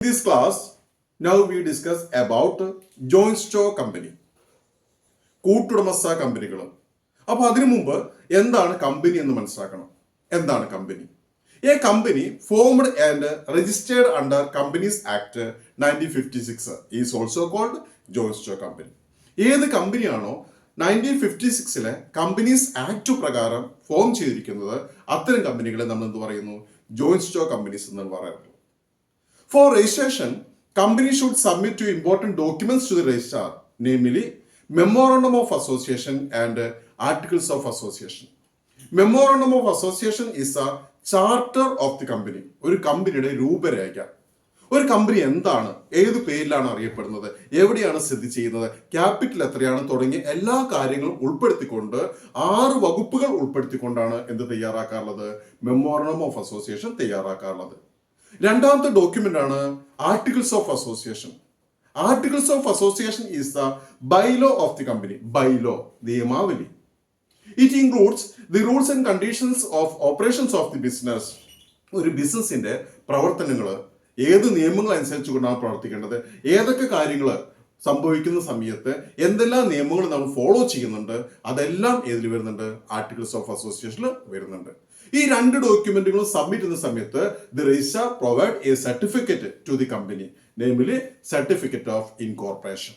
In this class, now we discuss about joint stock company. കൂട്ടുടമസ്ഥ കമ്പനികൾ. അപ്പോൾ അതിനു മുമ്പ് എന്താണ് കമ്പനി എന്ന് മനസ്സിലാക്കണം. എന്താണ് company? A company formed and registered under Companies Act 1956 is also called joint stock company. ഏത് കമ്പനിയാണോ 1956 കമ്പനീസ് ആക്ട് പ്രകാരം ഫോം ചെയ്തിരിക്കുന്നത് അത്തരം കമ്പനികളെ നമ്മൾ എന്ത് പറയുന്നു? ജോയിന്റ് സ്റ്റോക്ക് കമ്പനീസ് എന്ന് പറയുന്നു. For registration, company should submit two important documents to the registrar, namely Memorandum of Association and Articles of Association. Memorandum of Association is a charter of the company. ഒരു കമ്പനിയുടെ രൂപരേഖ. ഒരു company എന്താണ്, ഏത് പേരിലാണ് അറിയപ്പെടുന്നത്, എവിടെയാണ് സ്ഥിതി ചെയ്യുന്നത്, ക്യാപിറ്റൽ എത്രയാണ് തുടങ്ങിയ എല്ലാ കാര്യങ്ങളും ഉൾപ്പെടുത്തിക്കൊണ്ട് 6 വകുപ്പുകൾ ഉൾപ്പെടുത്തിക്കൊണ്ടാണ് എന്ത് തയ്യാറാക്കാറുള്ളത്? മെമ്മോറണ്ടം ഓഫ് അസോസിയേഷൻ തയ്യാറാക്കാറുള്ളത്. രണ്ടാമത്തെ ഡോക്യുമെന്റ് ആണ് articles of association. Articles of association is the bylaw of the company. Bylaw, നിയമാവലി. It includes the rules and conditions of operations of the business. ഒരു ബിസിനസിന്റെ പ്രവർത്തനങ്ങൾ ഏത് നിയമങ്ങൾ അനുസരിച്ചുകൊണ്ടാണ് പ്രവർത്തിക്കേണ്ടത്, ഏതൊക്കെ കാര്യങ്ങൾ സംഭവിക്കുന്ന സമയത്ത് എന്തെല്ലാം നിയമങ്ങൾ നമ്മൾ ഫോളോ ചെയ്യുന്നുണ്ട്, അതെല്ലാം ഏതിൽ വരുന്നുണ്ട്? ആർട്ടിക്കിൾസ് ഓഫ് അസോസിയേഷനിൽ വരുന്നുണ്ട്. ഈ 2 ഡോക്യുമെന്റുകളും സബ്മിറ്റ് ചെയ്യുന്ന സമയത്ത് the registrar provide a certificate to the company, namely certificate of incorporation.